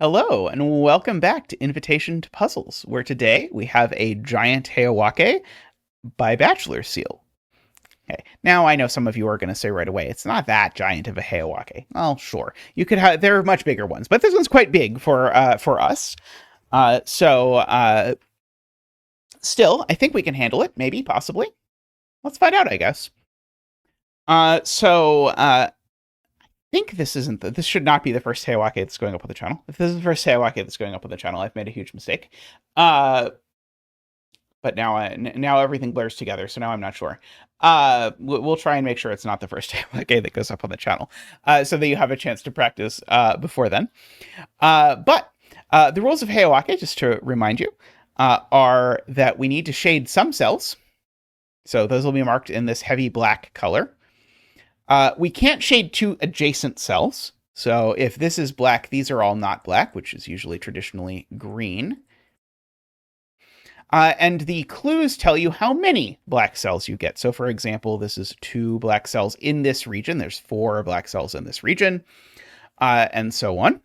Hello, and welcome back to Invitation to Puzzles, where today we have a giant Heyawake by Bachelor Seal. Okay, now I know some of you are going to say right away, it's not that giant of a Heyawake. Well, sure, you could have. There are much bigger ones, but this one's quite big for us. So still, I think we can handle it. Maybe, possibly. Let's find out, I guess. So think this should not be the first Heyawake that's going up on the channel. If this is the first Heyawake that's going up on the channel, I've made a huge mistake. But now everything blurs together, so now I'm not sure. We'll try and make sure it's not the first Heyawake that goes up on the channel, so that you have a chance to practice before then. But the rules of Heyawake, just to remind you, are that we need to shade some cells. So those will be marked in this heavy black color. We can't shade two adjacent cells. So if this is black, these are all not black, which is usually traditionally green. And the clues tell you how many black cells you get. So for example, this is 2 black cells in this region. There's 4 black cells in this region, and so on.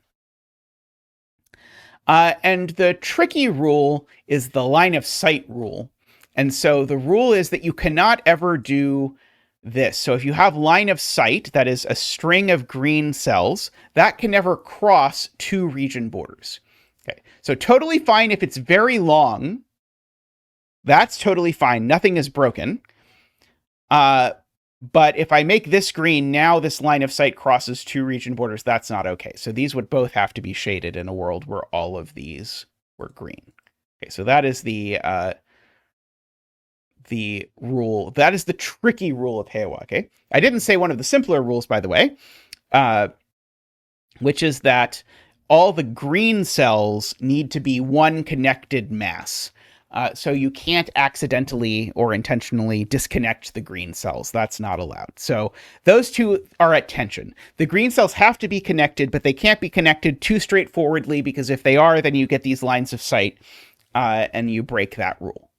And the tricky rule is the line of sight rule. And so the rule is that you cannot ever do this. So if you have line of sight, that is a string of green cells, that can never cross 2 region borders. Okay, so totally fine if it's very long. That's totally fine. Nothing is broken. But if I make this green, now this line of sight crosses 2 region borders. That's not okay. So these would both have to be shaded in a world where all of these were green. Okay, so that is the rule. That is the tricky rule of Heyawake. I didn't say one of the simpler rules, by the way, which is that all the green cells need to be one connected mass. So you can't accidentally or intentionally disconnect the green cells. That's not allowed. So those two are at tension. The green cells have to be connected, but they can't be connected too straightforwardly, because if they are, then you get these lines of sight, and you break that rule.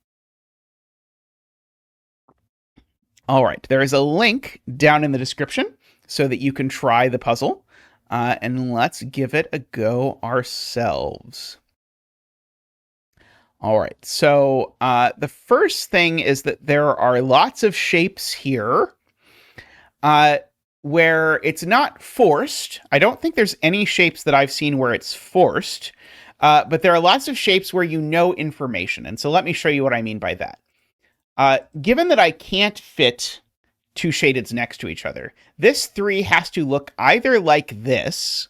All right, there is a link down in the description so that you can try the puzzle, and let's give it a go ourselves. All right, so the first thing is that there are lots of shapes here where it's not forced. I don't think there's any shapes that I've seen where it's forced, but there are lots of shapes where you know information. And so let me show you what I mean by that. Given that I can't fit 2 shadeds next to each other, this 3 has to look either like this,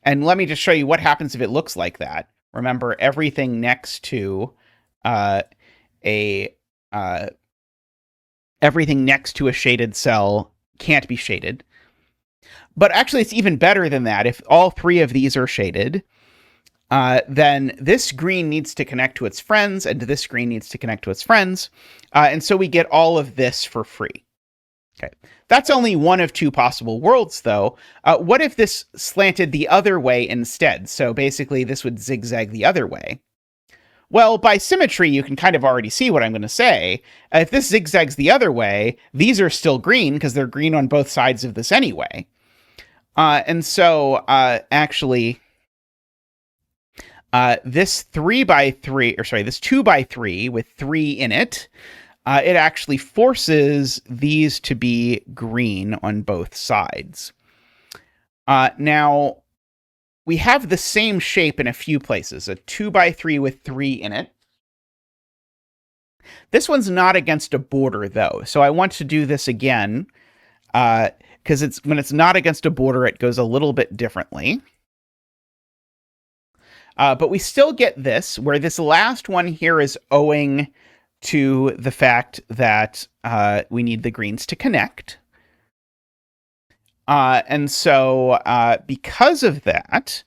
and let me just show you what happens if it looks like that. Remember, everything next to everything next to a shaded cell can't be shaded. But actually, it's even better than that. If all 3 of these are shaded, then this green needs to connect to its friends, and this green needs to connect to its friends. And so we get all of this for free. Okay, that's only one of 2 possible worlds, though. What if this slanted the other way instead? So basically, this would zigzag the other way. Well, by symmetry, you can kind of already see what I'm going to say. If this zigzags the other way, these are still green because they're green on both sides of this anyway. And so, actually, this 3x3, or sorry, this 2x3 with 3 in it, it actually forces these to be green on both sides. Now, we have the same shape in a few places, a 2x3 with 3 in it. This one's not against a border, though, so I want to do this again, because when it's not against a border, it goes a little bit differently. But we still get this, where this last one here is owing to the fact that we need the greens to connect. And so because of that,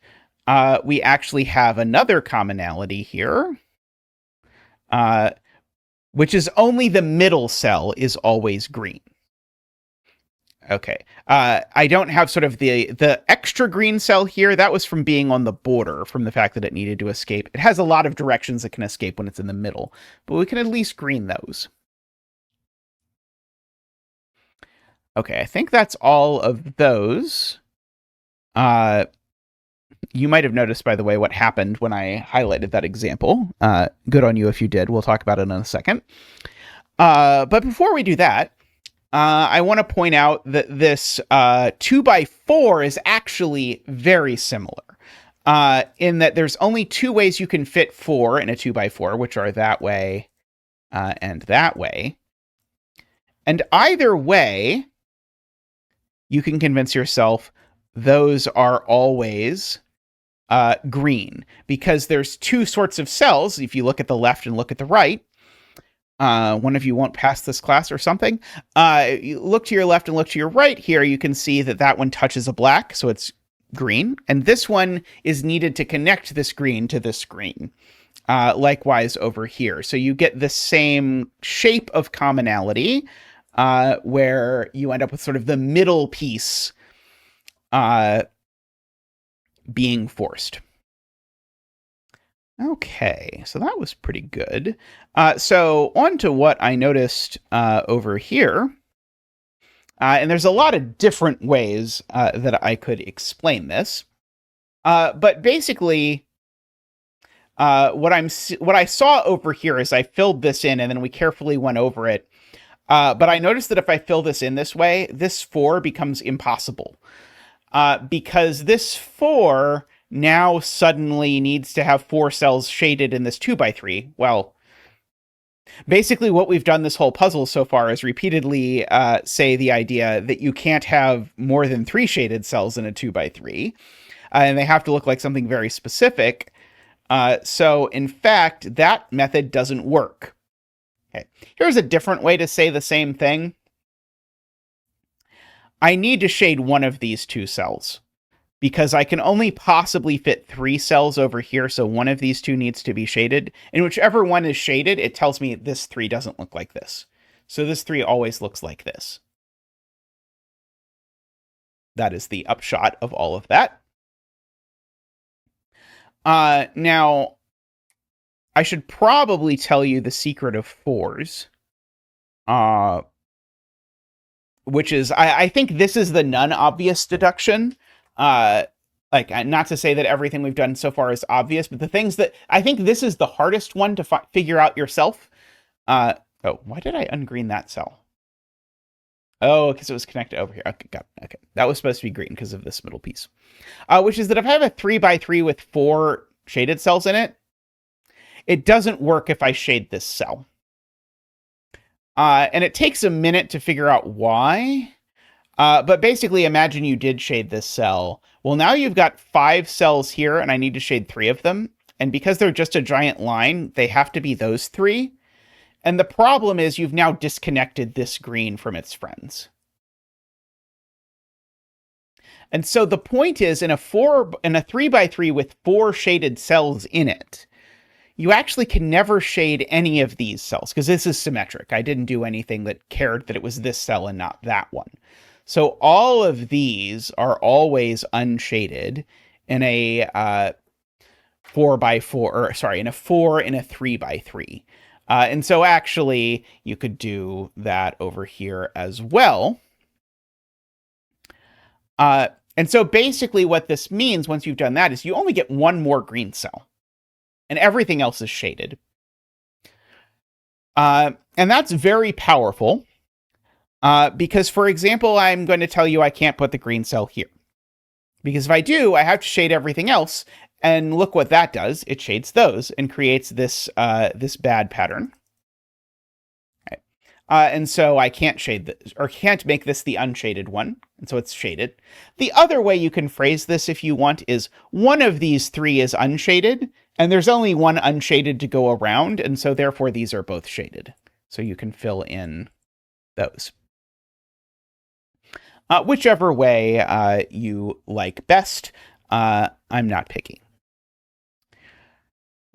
we actually have another commonality here, which is only the middle cell is always green. Okay. I don't have sort of the extra green cell here. That was from being on the border, from the fact that it needed to escape. It has a lot of directions it can escape when it's in the middle, but we can at least green those. Okay, I think that's all of those. You might have noticed, by the way, what happened when I highlighted that example. Good on you if you did. We'll talk about it in a second. But before we do that, I want to point out that this 2x4 is actually very similar in that there's only two ways you can fit 4 in a 2x4, which are that way and that way. And either way, you can convince yourself those are always green, because there's two sorts of cells. If you look at the left and look at the right, one of you won't pass this class or something. You look to your left and look to your right here, you can see that that one touches a black, so it's green. And this one is needed to connect this green to this green. Likewise over here. So you get the same shape of commonality, where you end up with sort of the middle piece being forced. Okay, so that was pretty good. So on to what I noticed over here. And there's a lot of different ways that I could explain this. But basically, what I saw over here is I filled this in and then we carefully went over it. But I noticed that if I fill this in this way, this 4 becomes impossible. Because this 4 now suddenly needs to have 4 cells shaded in this 2x3. Well, basically what we've done this whole puzzle so far is repeatedly say the idea that you can't have more than 3 shaded cells in a 2x3. And they have to look like something very specific. So in fact, that method doesn't work. Okay. Here's a different way to say the same thing. I need to shade one of these 2 cells because I can only possibly fit 3 cells over here. So one of these 2 needs to be shaded, and whichever one is shaded, it tells me this 3 doesn't look like this. So this 3 always looks like this. That is the upshot of all of that. Now, I should probably tell you the secret of 4s. Which is, I think this is the non-obvious deduction. Like, not to say that everything we've done so far is obvious, but the things that, I think this is the hardest one to figure out yourself. Oh, why did I ungreen that cell? Oh, because it was connected over here. Okay, got it. Okay, that was supposed to be green because of this middle piece. Which is that if I have a 3x3 with 4 shaded cells in it, it doesn't work if I shade this cell. And it takes a minute to figure out why. But basically, imagine you did shade this cell. Well, now you've got 5 cells here, and I need to shade 3 of them. And because they're just a giant line, they have to be those 3. And the problem is you've now disconnected this green from its friends. And so the point is, in a 3x3 with 4 shaded cells in it, you actually can never shade any of these cells because this is symmetric. I didn't do anything that cared that it was this cell and not that one. So all of these are always unshaded in a 4x4, or sorry, in a 4 in a 3x3. And so actually you could do that over here as well. And so basically what this means once you've done that is you only get 1 more green cell. And everything else is shaded. And that's very powerful. Because, for example, I'm going to tell you I can't put the green cell here. Because if I do, I have to shade everything else. And look what that does. It shades those and creates this, this bad pattern. Okay. And so I can't shade this, or can't make this the unshaded one. And so it's shaded. The other way you can phrase this, if you want, is one of these 3 is unshaded. And there's only 1 unshaded to go around, and so therefore these are both shaded. So you can fill in those. Whichever way you like best, I'm not picky.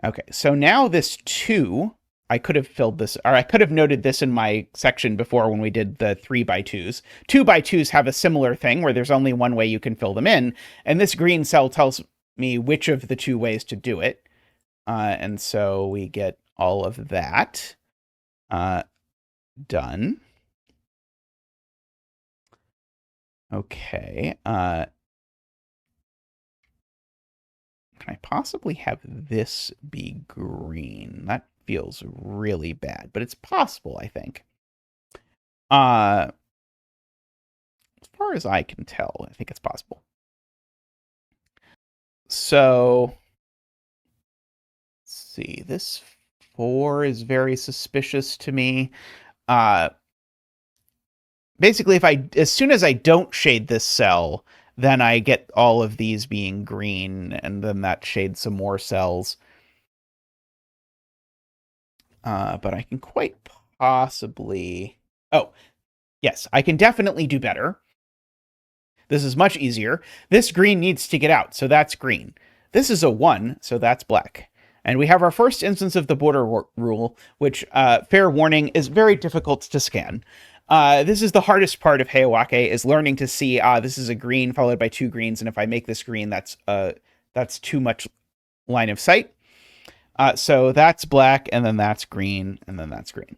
Okay, so now this 2, I could have filled this, or I could have noted this in my section before when we did the 3x2s. 2x2s have a similar thing where there's only 1 way you can fill them in, and this green cell tells me which of the 2 ways to do it. And so we get all of that done. Okay. possibly have this be green. That feels really bad, but it's possible, I think. As far as I can tell, I think it's possible. So, let's see. This 4 is very suspicious to me. Basically, as soon as I don't shade this cell, then I get all of these being green, and then that shades some more cells. But I can quite possibly... Oh, yes, I can definitely do better. This is much easier. This green needs to get out, so that's green. This is a 1, so that's black. And we have our first instance of the border rule, which, fair warning, is very difficult to scan. This is the hardest part of Heyawake, is learning to see, this is a green followed by 2 greens, and if I make this green, that's too much line of sight. So that's black, and then that's green, and then that's green.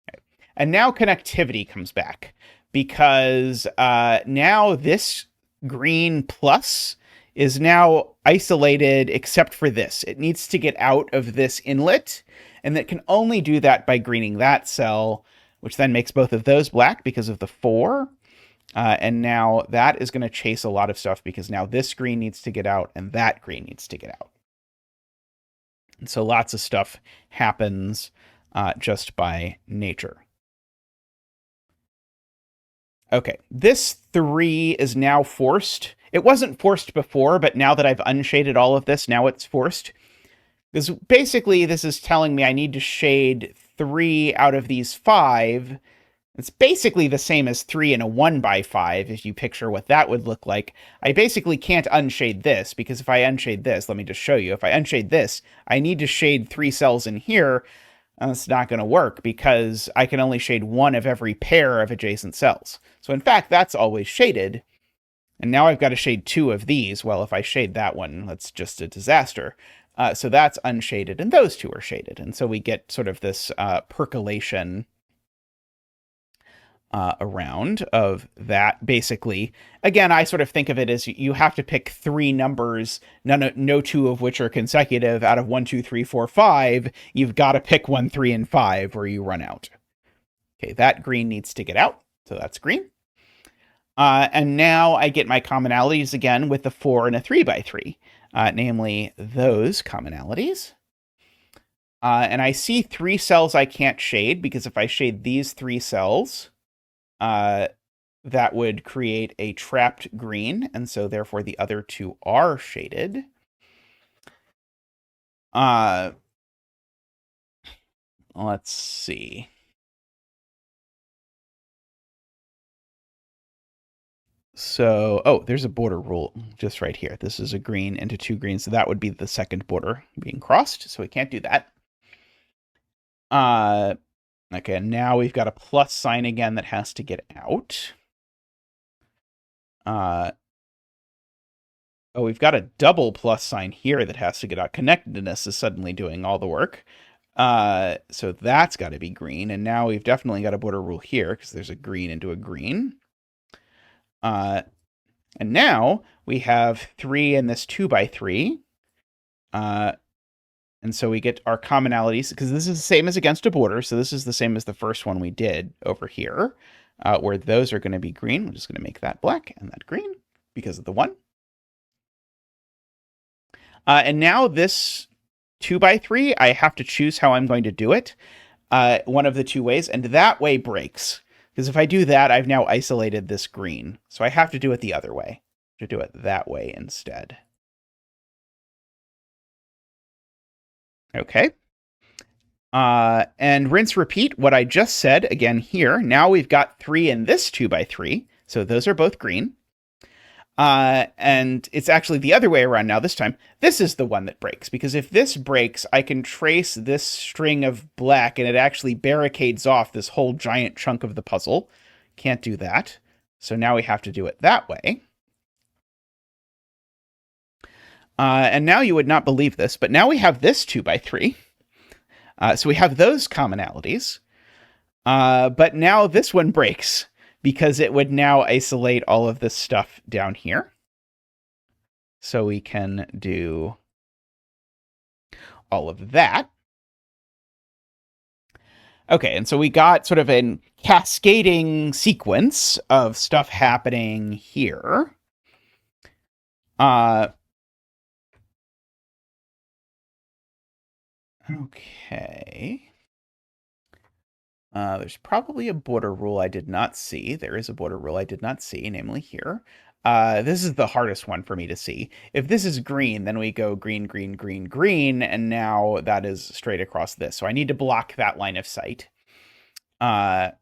Okay. And now connectivity comes back, because now this green plus is now isolated except for this. It needs to get out of this inlet, and that can only do that by greening that cell, which then makes both of those black because of the 4. And now that is going to chase a lot of stuff, because now this green needs to get out and that green needs to get out. And so lots of stuff happens just by nature. Okay, this 3 is now forced. It wasn't forced before, but now that I've unshaded all of this, now it's forced. Because basically this is telling me I need to shade 3 out of these 5. It's basically the same as 3 in a 1x5, if you picture what that would look like. I basically can't unshade this, because if I unshade this, let me just show you. If I unshade this, I need to shade 3 cells in here. And it's not going to work, because I can only shade 1 of every pair of adjacent cells. So in fact, that's always shaded. And now I've got to shade 2 of these. Well, if I shade that one, that's just a disaster. So that's unshaded, and those 2 are shaded. And so we get sort of this percolation around of that, basically. Again, I sort of think of it as you have to pick 3 numbers, no 2 of which are consecutive out of 1, 2, 3, 4, 5. You've got to pick 1, 3, and 5, or you run out. Okay, that green needs to get out, so that's green. And now I get my commonalities again with the 4 and a 3x3, namely those commonalities. And I see 3 cells I can't shade, because if I shade these 3 cells, that would create a trapped green, and so therefore the other 2 are shaded. Let's see. So, oh, there's a border rule just right here. This is a green into 2 greens, so that would be the second border being crossed, so we can't do that. Okay, now we've got a plus sign again that has to get out. Oh, we've got a double plus sign here that has to get out. Connectedness is suddenly doing all the work. So that's got to be green, and now we've definitely got a border rule here, because there's a green into a green. And now we have 3 in this 2x3. And so we get our commonalities, because this is the same as against a border. So this is the same as the first one we did over here, where those are going to be green. We're just going to make that black and that green because of the 1. And now this 2x3, I have to choose how I'm going to do it. One of the 2 ways, and that way breaks. Because if I do that, I've now isolated this green. So I have to do it the other way, to do it that way instead. Okay. And rinse repeat what I just said again here. Now we've got 3 in this 2x3. So those are both green. And it's actually the other way around now this time. This is the one that breaks, because if this breaks, I can trace this string of black and it actually barricades off this whole giant chunk of the puzzle. Can't do that. So now we have to do it that way. And now you would not believe this, but now we have this 2x3. So we have those commonalities. But now this one breaks, because it would now isolate all of this stuff down here. So we can do all of that. Okay, and so we got sort of a cascading sequence of stuff happening here. Okay. There's probably a border rule I did not see. There is a border rule I did not see, namely here. This is the hardest one for me to see. If this is green, then we go green, green, green, green, and now that is straight across this. So I need to block that line of sight. And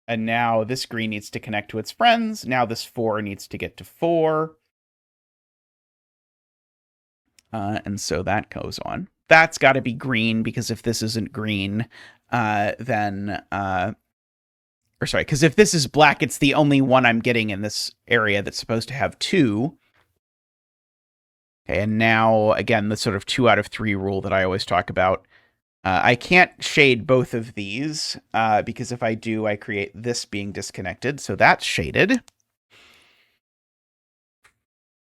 now this green needs to connect to its friends. Now this 4 needs to get to 4. And so that goes on. That's got to be green, because if this isn't green, then... or sorry, because if this is black, it's the only one I'm getting in this area that's supposed to have 2. Okay, and now, again, the sort of 2 out of 3 rule that I always talk about. I can't shade both of these, because if I do, I create this being disconnected, so that's shaded.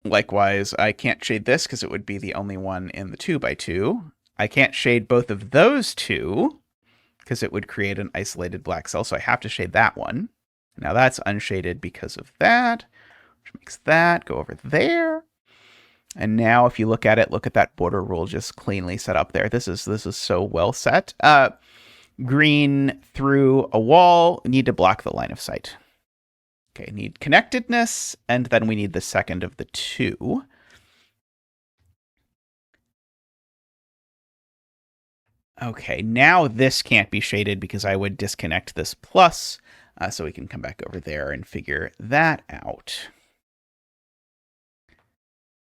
Likewise, I can't shade this because it would be the only one in the 2x2. I can't shade both of those 2 because it would create an isolated black cell, so I have to shade that one. Now that's unshaded because of that, which makes that go over there. And now if you look at it, look at that border rule just cleanly set up there. This is so well set. Green through a wall, need to block the line of sight. Okay, need connectedness, and then we need the second of the 2. Okay, now this can't be shaded because I would disconnect this plus, so we can come back over there and figure that out.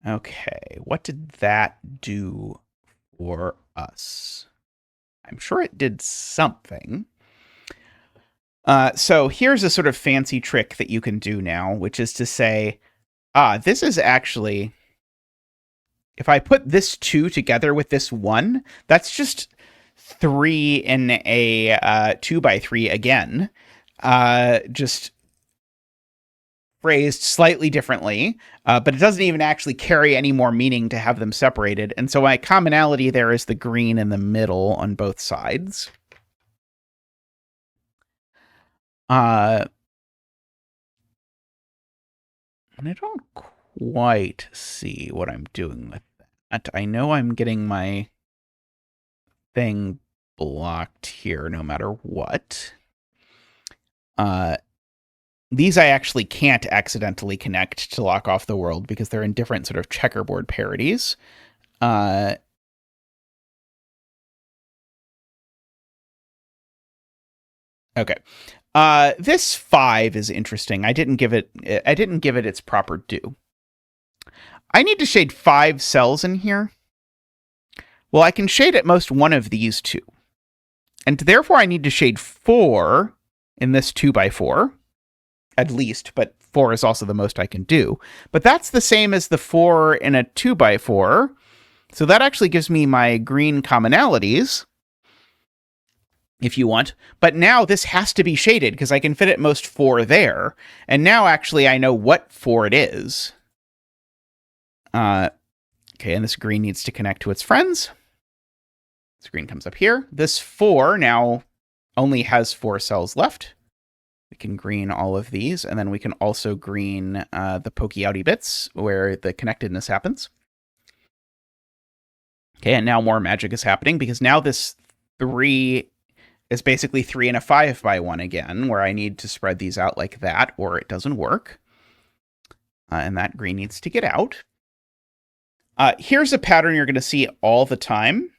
Okay, what did that do for us? I'm sure it did something. So here's a sort of fancy trick that you can do now, which is to say, this is actually, if I put this 2 together with this 1, that's just 3 in a 2x3 again, just phrased slightly differently, but it doesn't even actually carry any more meaning to have them separated. And so my commonality there is the green in the middle on both sides. And I don't quite see what I'm doing with that. I know I'm getting my thing blocked here no matter what. These I actually can't accidentally connect to lock off the world because they're in different sort of checkerboard parities. Okay. This 5 is interesting. I didn't give it its proper due. I need to shade 5 cells in here. Well, I can shade at most one of these 2. And therefore I need to shade 4 in this 2x4. At least, but 4 is also the most I can do. But that's the same as the 4 in a 2x4. So that actually gives me my green commonalities, if you want. But now this has to be shaded because I can fit at most 4 there. And now actually I know what 4 it is. Okay, and this green needs to connect to its friends. This green comes up here. This 4 now only has 4 cells left. We can green all of these, and then we can also green the pokey outy bits where the connectedness happens. Okay, and now more magic is happening because now this 3 is basically 3 and a 5x1 again, where I need to spread these out like that, or it doesn't work. And that green needs to get out. Here's a pattern you're going to see all the time.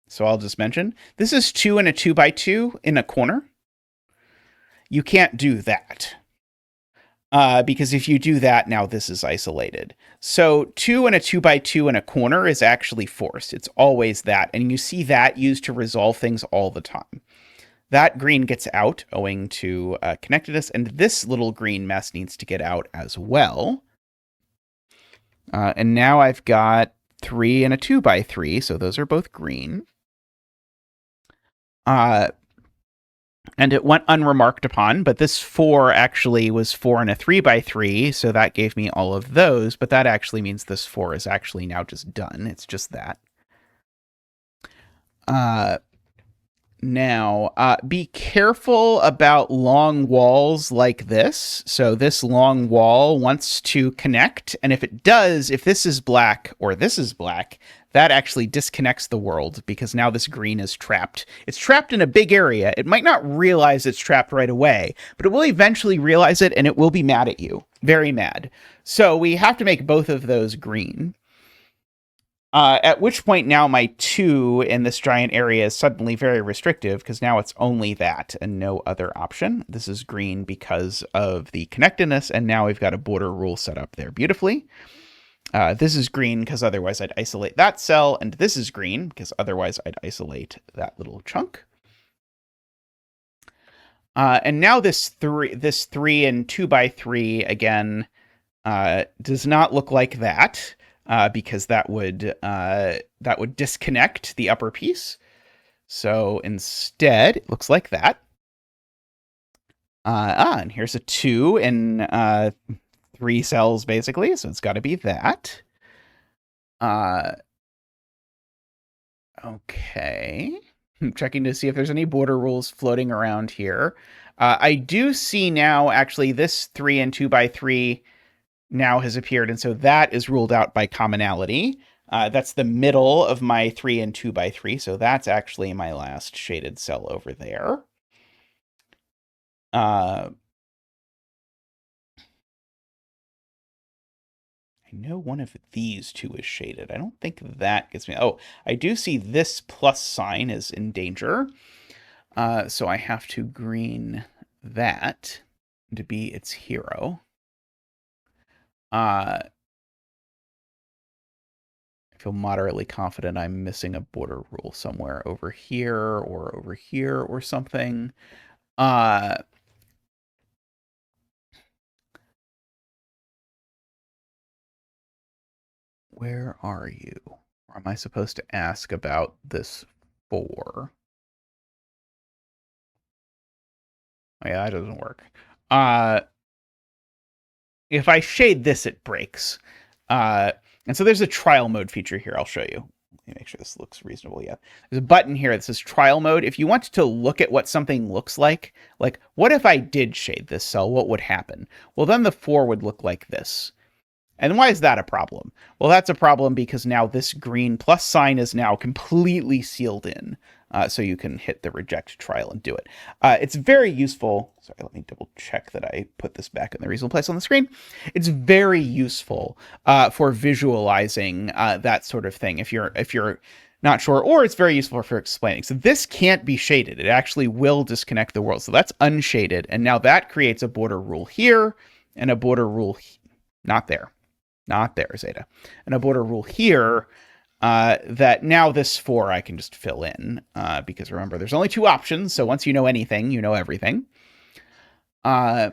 So I'll just mention. This is 2 and a 2x2 in a corner. You can't do that. Because if you do that, now this is isolated. So 2 and a 2x2 in a corner is actually forced. It's always that. And you see that used to resolve things all the time. That green gets out owing to connectedness, and this little green mess needs to get out as well. And now I've got 3 and a 2x3, so those are both green. And it went unremarked upon, but this 4 actually was 4 and a 3x3, so that gave me all of those, but that actually means this 4 is actually now just done. It's just that. Now, be careful about long walls like this. So this long wall wants to connect, and if it does, if this is black or this is black, that actually disconnects the world because now this green is trapped. It's trapped in a big area. It might not realize it's trapped right away, but it will eventually realize it, and it will be mad at you. Very mad. So we have to make both of those green. At which point now my 2 in this giant area is suddenly very restrictive because now it's only that and no other option. This is green because of the connectedness, and now we've got a border rule set up there beautifully. This is green because otherwise I'd isolate that cell, and this is green because otherwise I'd isolate that little chunk. And now this 3 and 2x3 again does not look like that. Because that would disconnect the upper piece. So instead, it looks like that. And here's a 2 and 3 cells, basically. So it's got to be that. Okay. I'm checking to see if there's any border rules floating around here. I do see now, actually, this 3 and 2x3 now has appeared, and so that is ruled out by commonality. That's the middle of my 3 and 2x3, so that's actually my last shaded cell over there. I know one of these 2 is shaded. I don't think that gets me... Oh, I do see this plus sign is in danger. So I have to green that to be its hero. I feel moderately confident I'm missing a border rule somewhere over here or something. Where are you? Or am I supposed to ask about this 4? Oh, yeah, that doesn't work. If I shade this, it breaks. And so there's a trial mode feature here. I'll show you. Let me make sure this looks reasonable. Yeah. There's a button here that says trial mode. If you want to look at what something looks like what if I did shade this cell? What would happen? Well, then the 4 would look like this. And why is that a problem? Well, that's a problem because now this green plus sign is now completely sealed in. So you can hit the reject trial and do it. It's very useful. Sorry, let me double check that I put this back in the reasonable place on the screen. It's very useful for visualizing that sort of thing if you're not sure, or it's very useful for explaining. So this can't be shaded. It actually will disconnect the world. So that's unshaded. And now that creates a border rule here and a border rule not there. Not there, Zeta. And a border rule here that now this 4 I can just fill in because remember, there's only 2 options. So once you know anything, you know everything. And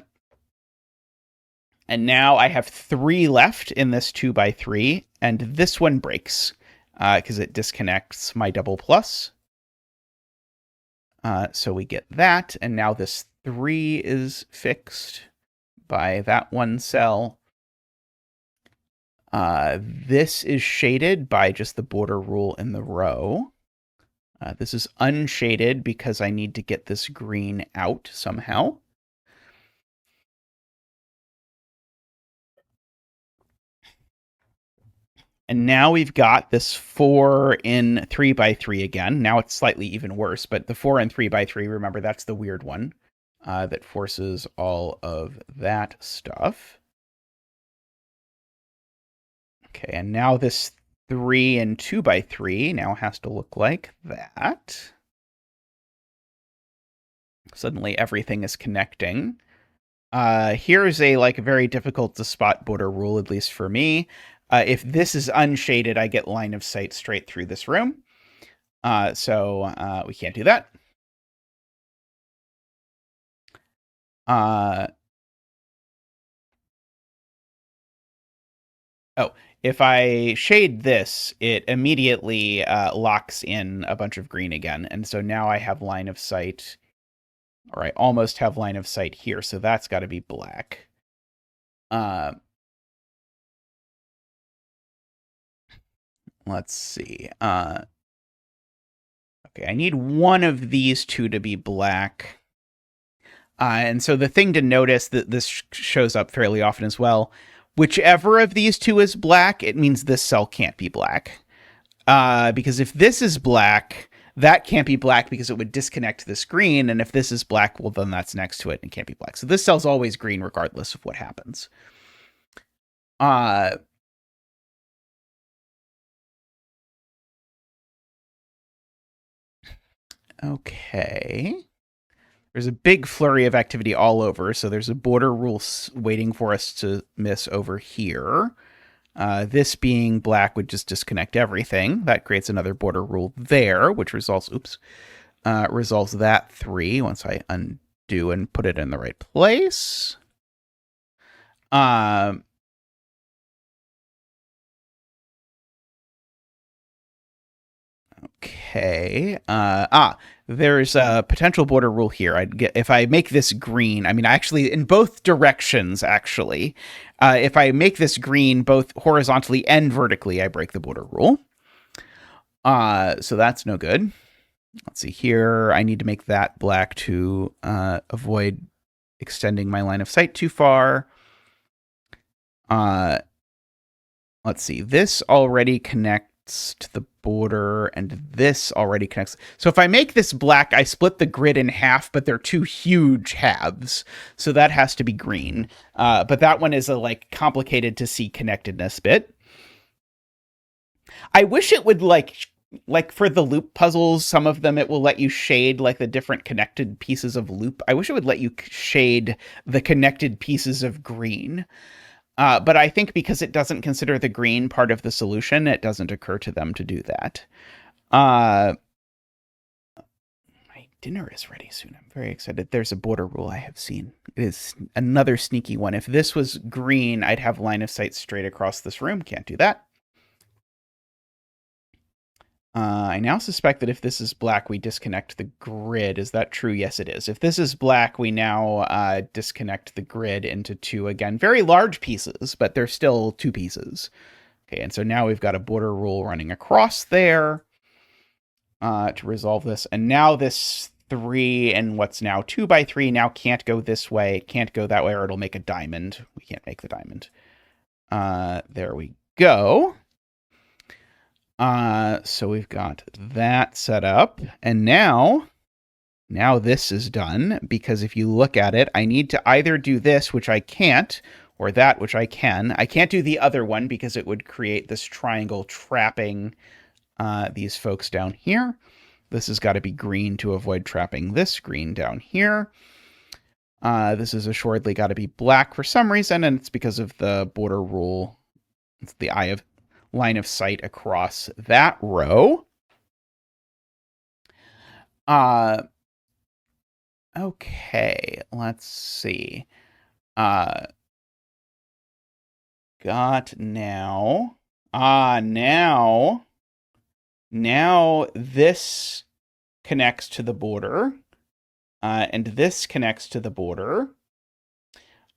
now I have 3 left in this 2x3, and this one breaks because it disconnects my double plus. So we get that, and now this 3 is fixed by that one cell. This is shaded by just the border rule in the row. This is unshaded because I need to get this green out somehow. And now we've got this 4 in 3x3 again. Now it's slightly even worse, but the 4 in 3x3, remember, that's the weird one that forces all of that stuff. Okay, and now this 3 and 2x3 now has to look like that. Suddenly everything is connecting. Here's a very difficult to spot border rule, at least for me. If this is unshaded, I get line of sight straight through this room. So we can't do that. Oh, if I shade this, it immediately locks in a bunch of green again. And so now I have line of sight, or I almost have line of sight here. So that's got to be black. Let's see. Okay, I need one of these two to be black. And so the thing to notice that this shows up fairly often as well, whichever of these two is black, it means this cell can't be black. Because if this is black, that can't be black because it would disconnect this green. And if this is black, well, then that's next to it and it can't be black. So this cell's always green regardless of what happens. Okay. There's a big flurry of activity all over. So there's a border rule waiting for us to miss over here. This being black would just disconnect everything. That creates another border rule there, which resolves that 3 once I undo and put it in the right place. Okay. There's a potential border rule here. I'd get if I make this green. I mean, actually, in both directions. Actually, if I make this green both horizontally and vertically, I break the border rule. So that's no good. Let's see here. I need to make that black to avoid extending my line of sight too far. Let's see. This already connects to the border, and this already connects. So if I make this black, I split the grid in half, but they're two huge halves. So that has to be green. But that one is a complicated to see connectedness bit. I wish it would like for the loop puzzles, some of them it will let you shade the different connected pieces of loop. I wish it would let you shade the connected pieces of green. But I think because it doesn't consider the green part of the solution, it doesn't occur to them to do that. My dinner is ready soon. I'm very excited. There's a border rule I have seen. It is another sneaky one. If this was green, I'd have line of sight straight across this room. Can't do that. I now suspect that if this is black, we disconnect the grid. Is that true? Yes, it is. If this is black, we now disconnect the grid into two, again, very large pieces, but they're still two pieces. Okay, and so now we've got a border rule running across there to resolve this. And now this 3 and what's now 2 by 3 now can't go this way, can't go that way, or it'll make a diamond. We can't make the diamond. There we go. So we've got that set up, and now this is done, because if you look at it, I need to either do this, which I can't, or that, which I can. I can't do the other one because it would create this triangle trapping these folks down here. This has got to be green to avoid trapping this green down here. This is assuredly got to be black for some reason, and it's because of the border rule. It's the line of sight across that row. Okay, let's see. Got now. Now this connects to the border, and this connects to the border.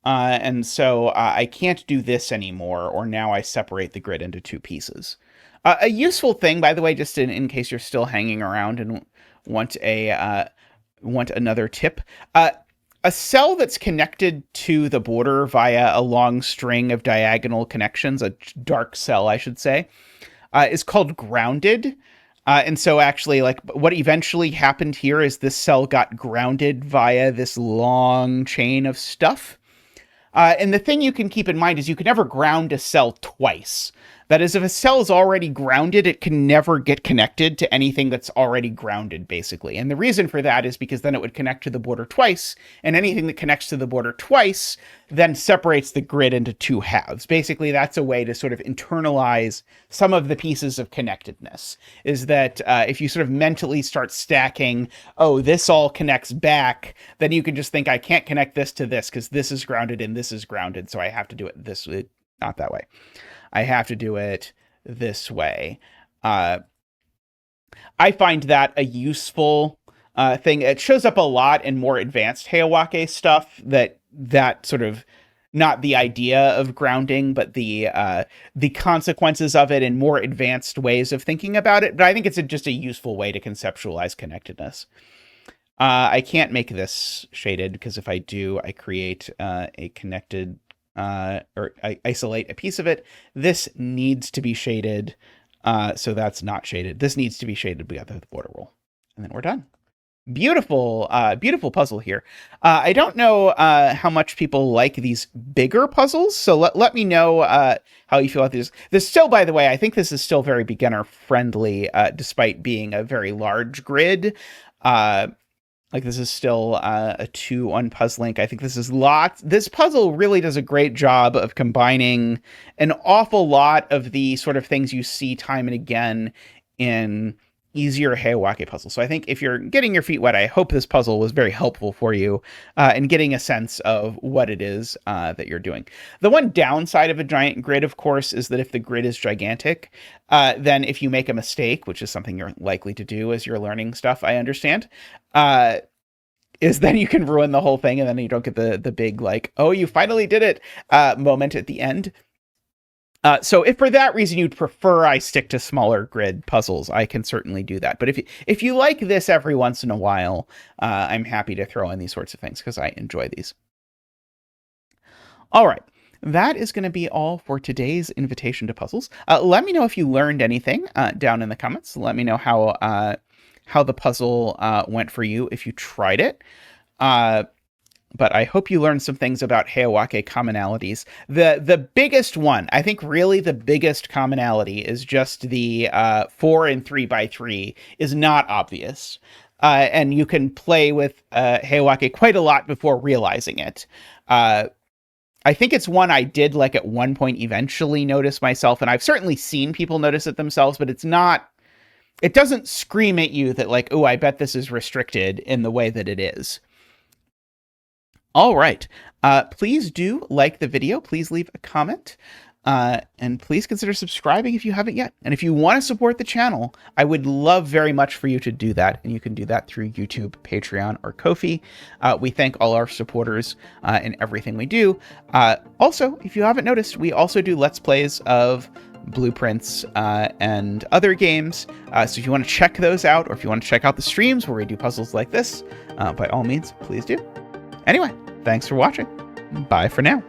And so I can't do this anymore, or now I separate the grid into two pieces. A useful thing, by the way, just in case you're still hanging around and want another tip. A cell that's connected to the border via a long string of diagonal connections, a dark cell, I should say, is called grounded. And so actually, what eventually happened here is this cell got grounded via this long chain of stuff. And the thing you can keep in mind is you can never ground a cell twice. That is, if a cell is already grounded, it can never get connected to anything that's already grounded, basically. And the reason for that is because then it would connect to the border twice, and anything that connects to the border twice then separates the grid into two halves. Basically, that's a way to sort of internalize some of the pieces of connectedness, is that if you sort of mentally start stacking, oh, this all connects back, then you can just think, I can't connect this to this because this is grounded and this is grounded, so I have to do it this way, not that way. I have to do it this way. I find that a useful thing. It shows up a lot in more advanced Heyawake stuff, that sort of not the idea of grounding, but the consequences of it in more advanced ways of thinking about it. But I think it's just a useful way to conceptualize connectedness. I can't make this shaded because if I do, I create a connected or I isolate a piece of it. This needs to be shaded. So that's not shaded. This needs to be shaded together with the border rule. And then we're done. Beautiful, beautiful puzzle here. I don't know how much people like these bigger puzzles, so let me know how you feel about this. This still, by the way, I think this is still very beginner friendly, despite being a very large grid. Like this is still a 2-1 puzzling. I think this is lots. This puzzle really does a great job of combining an awful lot of the sort of things you see time and again in easier Heyawake puzzles. So I think if you're getting your feet wet, I hope this puzzle was very helpful for you in getting a sense of what it is that you're doing. The one downside of a giant grid, of course, is that if the grid is gigantic, then if you make a mistake, which is something you're likely to do as you're learning stuff, I understand, is then you can ruin the whole thing and then you don't get the big like, oh, you finally did it moment at the end. So if for that reason you'd prefer I stick to smaller grid puzzles, I can certainly do that. But if you like this every once in a while, I'm happy to throw in these sorts of things because I enjoy these. All right. That is going to be all for today's invitation to puzzles. Let me know if you learned anything down in the comments. Let me know how the puzzle went for you if you tried it. But I hope you learned some things about Heyawake commonalities. The biggest one, I think really the biggest commonality is just the 4 and 3x3 is not obvious. And you can play with Heyawake quite a lot before realizing it. I think it's one I did like at one point eventually notice myself, and I've certainly seen people notice it themselves, but it doesn't scream at you that like, oh, I bet this is restricted in the way that it is. All right. Please do like the video. Please leave a comment. And please consider subscribing if you haven't yet. And if you want to support the channel, I would love very much for you to do that. And you can do that through YouTube, Patreon, or Ko-fi. We thank all our supporters in everything we do. Also, if you haven't noticed, we also do Let's Plays of Blueprints and other games. So if you want to check those out, or if you want to check out the streams where we do puzzles like this, by all means, please do. Anyway, thanks for watching. Bye for now.